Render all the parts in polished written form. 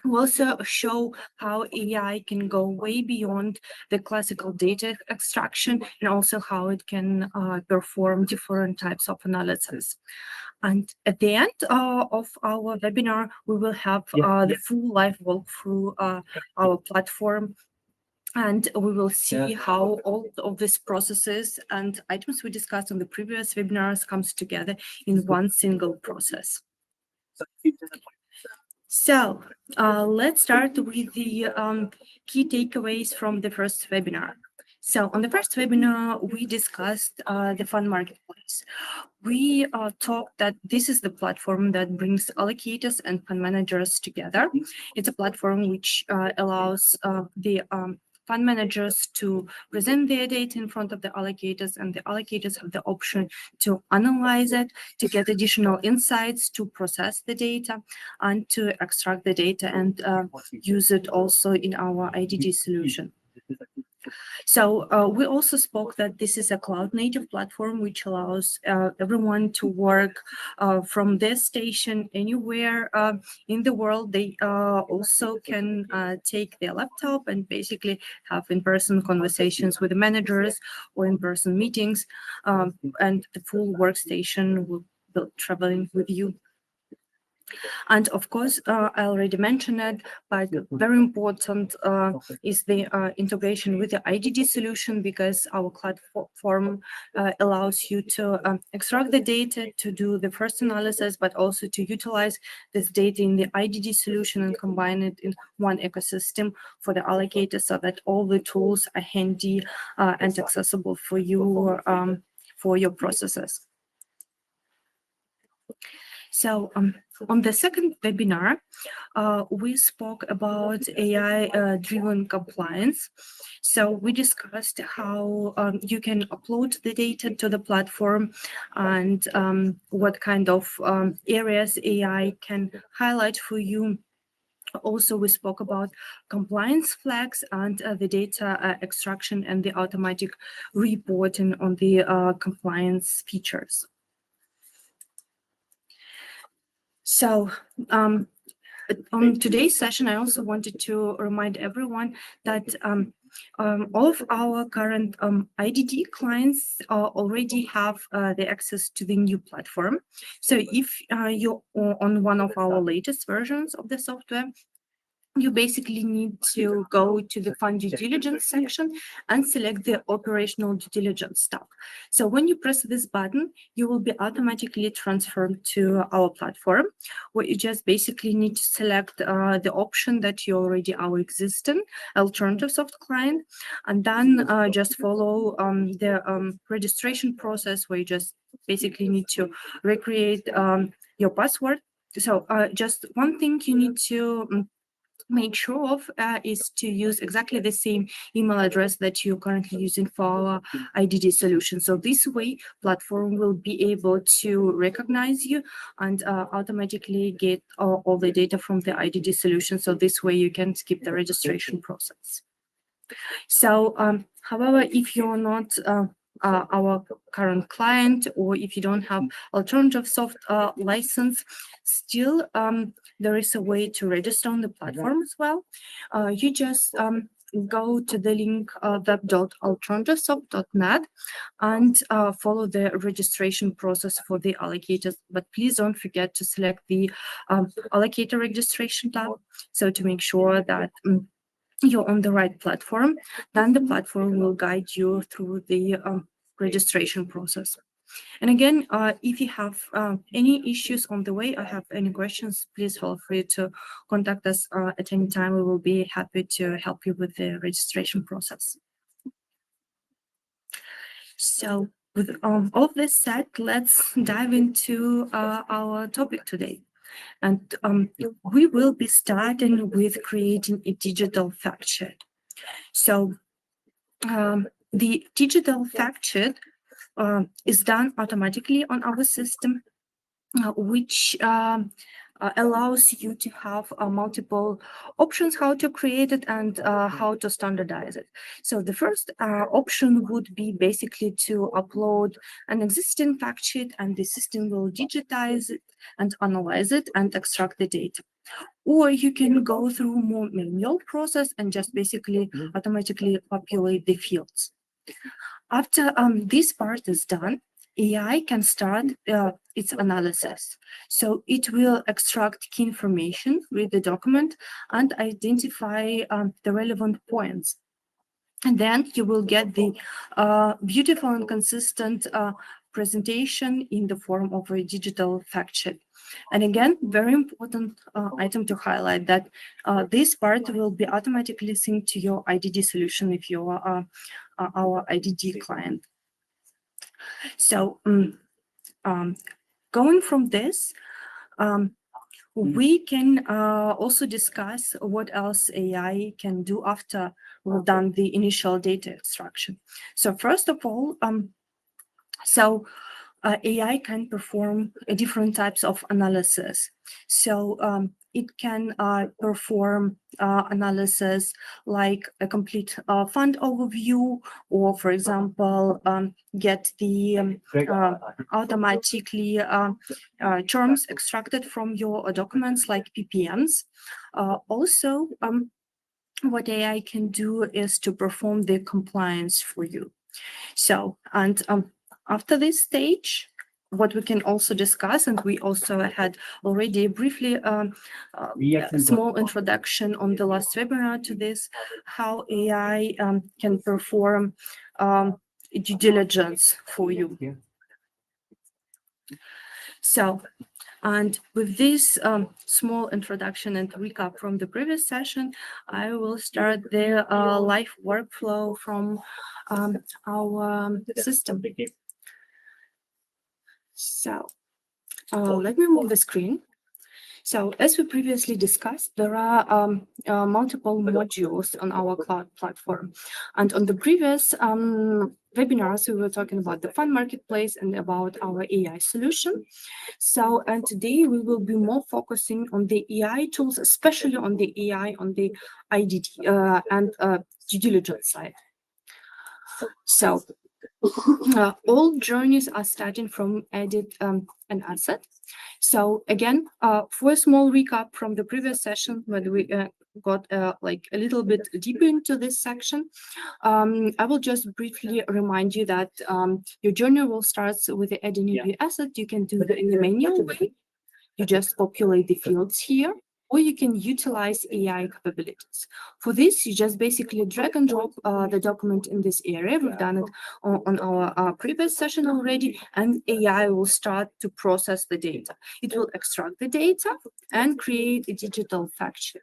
We'll also show how AI can go way beyond the classical data extraction, and also how it can perform different types of analysis. And at the end of our webinar, we will have the full live walkthrough our platform, and we will see how all of these processes and items we discussed on the previous webinars comes together in one single process. So let's start with the key takeaways from the first webinar. So on the first webinar, we discussed the fund marketplace. We talked that this is the platform that brings allocators and fund managers together. It's a platform which allows the fund managers to present their data in front of the allocators, and the allocators have the option to analyze it, to get additional insights, to process the data, and to extract the data and use it also in our IDD solution. So we also spoke that this is a cloud-native platform which allows everyone to work from their station anywhere in the world. They also can take their laptop and basically have in-person conversations with the managers or in-person meetings, and the full workstation will be traveling with you. And of course, I already mentioned it, but very important is the integration with the IDD solution, because our platform allows you to extract the data, to do the first analysis, but also to utilize this data in the IDD solution and combine it in one ecosystem for the allocator, so that all the tools are handy and accessible for you for your processes. So on the second webinar, we spoke about AI-driven compliance. So we discussed how you can upload the data to the platform, and what kind of areas AI can highlight for you. Also, we spoke about compliance flags and the data extraction and the automatic reporting on the compliance features. So on today's session, I also wanted to remind everyone that all of our current IDD clients already have the access to the new platform. So if you're on one of our latest versions of the software, you basically need to go to the fund due diligence section and select the operational due diligence tab. So when you press this button, you will be automatically transferred to our platform, where you just basically need to select the option that you already are existing AlternativeSoft client, and then just follow the registration process, where you just basically need to recreate your password. So just one thing you need to make sure of is to use exactly the same email address that you're currently using for our IDD solution. So this way, platform will be able to recognize you and automatically get all the data from the IDD solution. So this way you can skip the registration process. So, however, if you're not our current client, or if you don't have AlternativeSoft license, still there is a way to register on the platform as well. You just go to the link web.alternativesoft.net and follow the registration process for the allocators. But please don't forget to select the allocator registration tab, so to make sure that you're on the right platform. Then the platform will guide you through the registration process. And again, if you have any issues on the way or have any questions, please feel free to contact us at any time. We will be happy to help you with the registration process. So with all of this said, let's dive into our topic today. And we will be starting with creating a digital fact sheet. So the digital fact sheet is done automatically on our system, which allows you to have multiple options how to create it and how to standardize it. So the first option would be basically to upload an existing fact sheet, and the system will digitize it and analyze it and extract the data. Or you can go through more manual process and just basically automatically populate the fields. After this part is done, AI can start its analysis. So it will extract key information with the document and identify the relevant points. And then you will get the beautiful and consistent presentation in the form of a digital fact sheet. And again, very important item to highlight that this part will be automatically synced to your IDD solution if you are our IDD client. So going from this, we can also discuss what else AI can do after we've done the initial data extraction. So first of all, AI can perform different types of analysis. So it can perform analysis like a complete fund overview, or for example, get the automatically terms extracted from your documents like PPMs. Also, what AI can do is to perform the compliance for you. So, and after this stage, what we can also discuss, and we also had already briefly a small introduction on the last webinar to this, how AI can perform due diligence for you. So, and with this small introduction and recap from the previous session, I will start the live workflow from our system. So let me move the screen. So as we previously discussed, there are multiple modules on our cloud platform. And on the previous webinars, we were talking about the fund marketplace and about our AI solution. So, and today we will be more focusing on the AI tools, especially on the AI on the IDD and due diligence side. So all journeys are starting from edit an asset. So again, for a small recap from the previous session, when we got like a little bit deeper into this section, I will just briefly remind you that your journey will start with the adding new asset. You can do it in the manual way. You just populate the fields here, or you can utilize AI capabilities. For this, you just basically drag and drop the document in this area. We've done it on our previous session already, and AI will start to process the data. It will extract the data and create a digital fact sheet.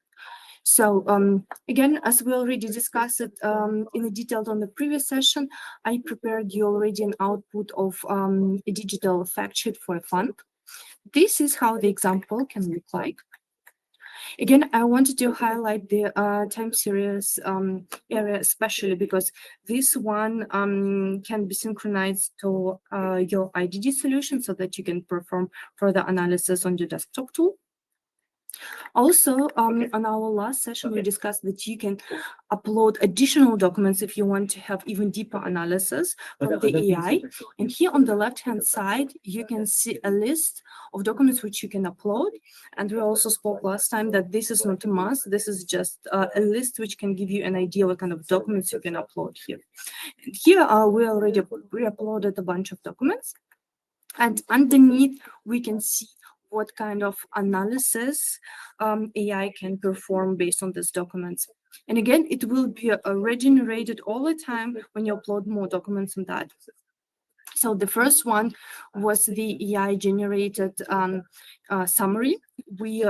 So again, as we already discussed it in detail on the previous session, I prepared you already an output of a digital fact sheet for a fund. This is how the example can look like. Again, I wanted to highlight the time series area, especially because this one can be synchronized to your IDD solution so that you can perform further analysis on your desktop tool. Also, on our last session, we discussed that you can upload additional documents if you want to have even deeper analysis from the AI. And here on the left-hand side, you can see a list of documents which you can upload. And we also spoke last time that this is not a must. This is just a list which can give you an idea what kind of documents you can upload here. And here, we already re-uploaded a bunch of documents. And underneath, we can see what kind of analysis AI can perform based on these documents. And again, it will be regenerated all the time when you upload more documents on that. So the first one was the AI-generated summary. We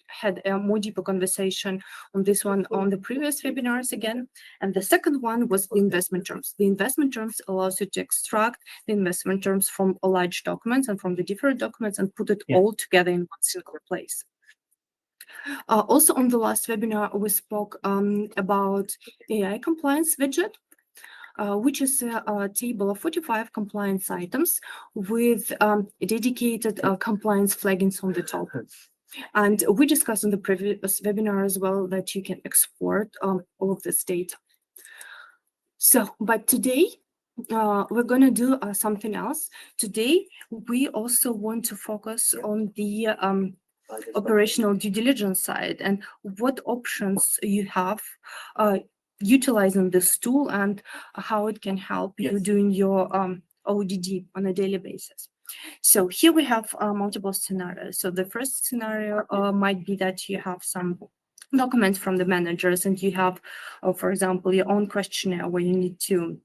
had a more deeper conversation on this one on the previous webinars again. And the second one was the investment terms. The investment terms allows you to extract the investment terms from a large documents and from the different documents and put it all together in one single place. Also on the last webinar, we spoke about AI compliance widget, which is a table of 45 compliance items with dedicated compliance flaggings on the top. And we discussed in the previous webinar as well that you can export all of this data. So, but today, we're going to do something else. Today, we also want to focus on the operational due diligence side and what options you have utilizing this tool and how it can help you doing your ODD on a daily basis. So here we have multiple scenarios. So the first scenario might be that you have some documents from the managers and you have, for example, your own questionnaire where you need to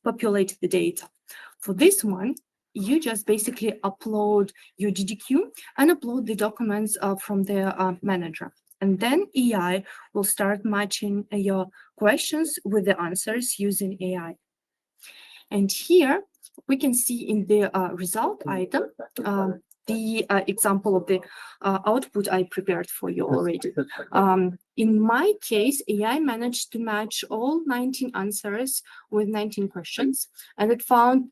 populate the data. For this one, you just basically upload your DDQ and upload the documents from the manager. And then AI will start matching your questions with the answers using AI. And here we can see in the result item, the example of the output I prepared for you already. In my case, AI managed to match all 19 answers with 19 questions, and it found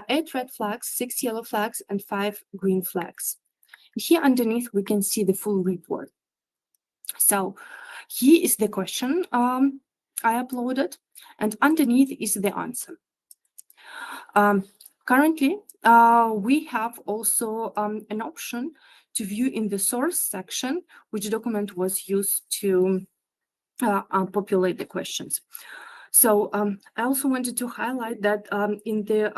8 red flags, 6 yellow flags, and 5 green flags. Here underneath, we can see the full report. So here is the question I uploaded, and underneath is the answer. Currently, we have also an option to view in the source section which document was used to populate the questions. So I also wanted to highlight that in the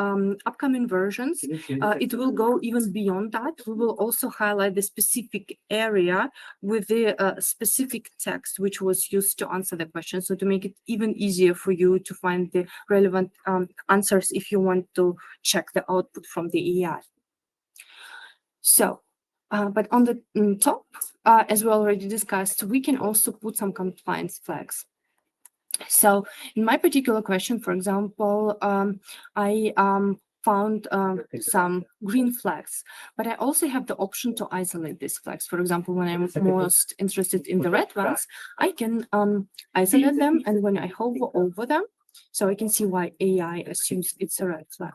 upcoming versions, it will go even beyond that. We will also highlight the specific area with the specific text which was used to answer the question. So to make it even easier for you to find the relevant answers if you want to check the output from the AI. So, but on the top, as we already discussed, we can also put some compliance flags. So in my particular question, for example, I found some green flags, but I also have the option to isolate these flags. For example, when I'm most interested in the red ones, I can isolate them, and when I hover over them, so I can see why AI assumes it's a red flag.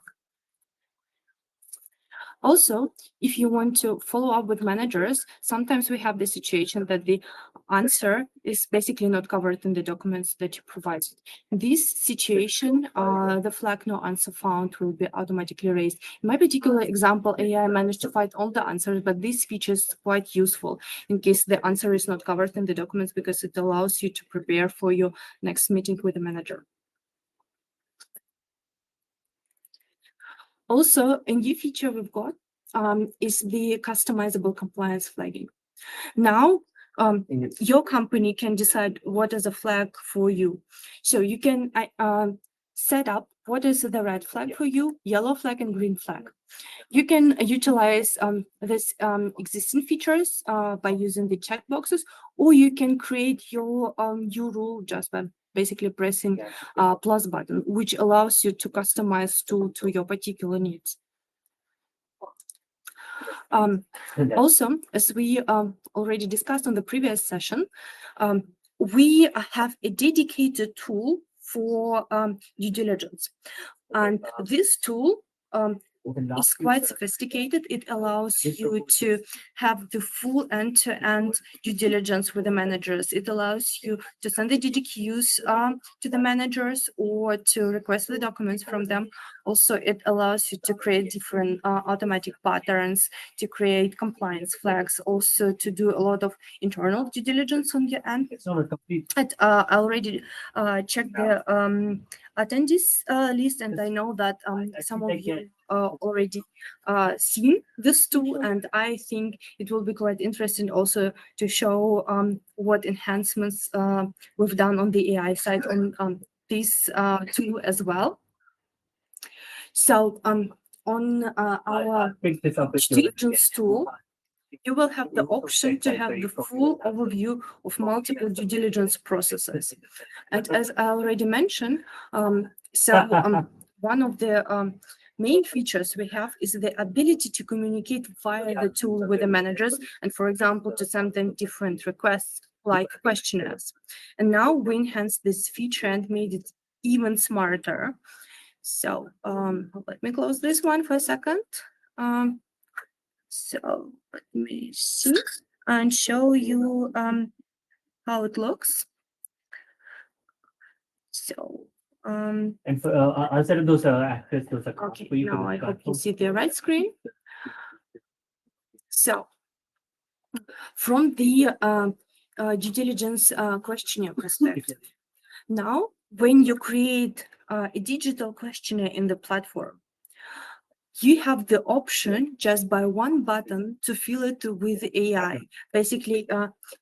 Also, if you want to follow up with managers, sometimes we have the situation that the answer is basically not covered in the documents that you provided. In this situation, the flag no answer found will be automatically raised. In my particular example, AI managed to find all the answers, but this feature is quite useful in case the answer is not covered in the documents because it allows you to prepare for your next meeting with the manager. Also, a new feature we've got is the customizable compliance flagging. Now, your company can decide what is a flag for you. So you can set up what is the red flag for you, yellow flag, and green flag. You can utilize this existing features by using the checkboxes, or you can create your new rule just by basically pressing plus button, which allows you to customize to your particular needs. Also, as we already discussed on the previous session, we have a dedicated tool for due diligence. And this tool is quite sophisticated. It allows you to have the full end-to-end due diligence with the managers. It allows you to send the DDQs to the managers or to request the documents from them. Also, it allows you to create different automatic patterns, to create compliance flags, also to do a lot of internal due diligence on your end. I already checked the attendees list, and I know that some of you already seen this tool, and I think it will be quite interesting also to show what enhancements we've done on the AI side on this tool as well. So on our diligence tool, you will have the option to have the full overview of multiple due diligence processes. And as I already mentioned, one of the main features we have is the ability to communicate via the tool with the managers and, for example, to send them different requests like questionnaires. And now we enhanced this feature and made it even smarter. So let me close this one for a second. So let me see. and show you how it looks. So, And for, I'll set up those access those accounts okay, for you for now this I hope you platform. see the right screen. So, from the due diligence questionnaire perspective, now when you create a digital questionnaire in the platform, you have the option just by one button to fill it with AI. Basically,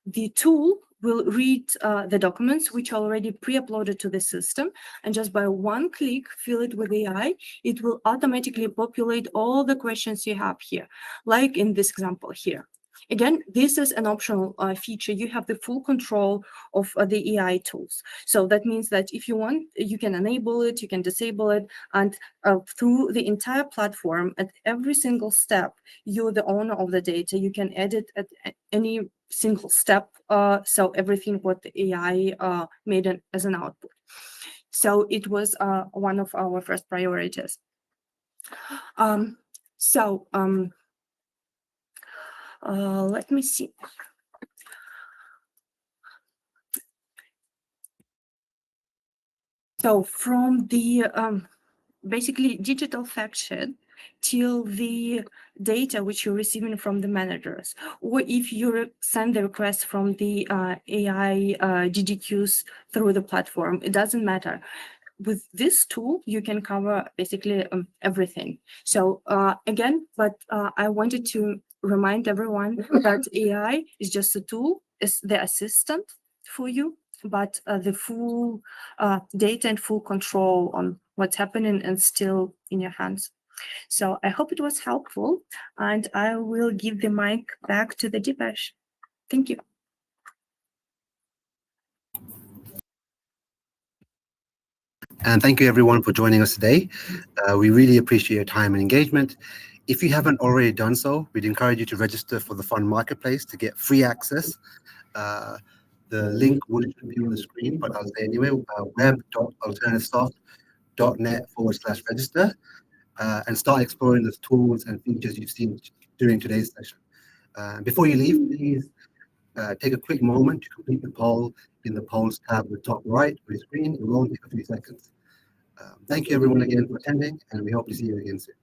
the tool will read the documents which are already pre-uploaded to the system, and just by one click, fill it with AI. It will automatically populate all the questions you have here, like in this example here. Again, this is an optional feature. You have the full control of the AI tools. So that means that if you want, you can enable it, you can disable it, and through the entire platform, at every single step, you're the owner of the data. You can edit at any single step. So everything what the AI made as an output. So it was one of our first priorities. Let me see. So from the basically digital fact sheet till the data which you're receiving from the managers, or if you send the request from the AI DDQs through the platform, it doesn't matter. With this tool, you can cover basically everything. So again, but I wanted to remind everyone that AI is just a tool, is the assistant for you, but the full data and full control on what's happening and still in your hands. So I hope it was helpful, and I will give the mic back to the Dipesh. Thank you. And thank you everyone for joining us today. We really appreciate your time and engagement. If you haven't already done so, we'd encourage you to register for the fund marketplace to get free access. The link wouldn't be on the screen, but I'll say anyway, web.alternativesoft.net/register, and start exploring the tools and features you've seen during today's session. Before you leave, please take a quick moment to complete the poll in the polls tab at the top right of your screen. It will only take a few seconds. Thank you everyone again for attending, and we hope to see you again soon.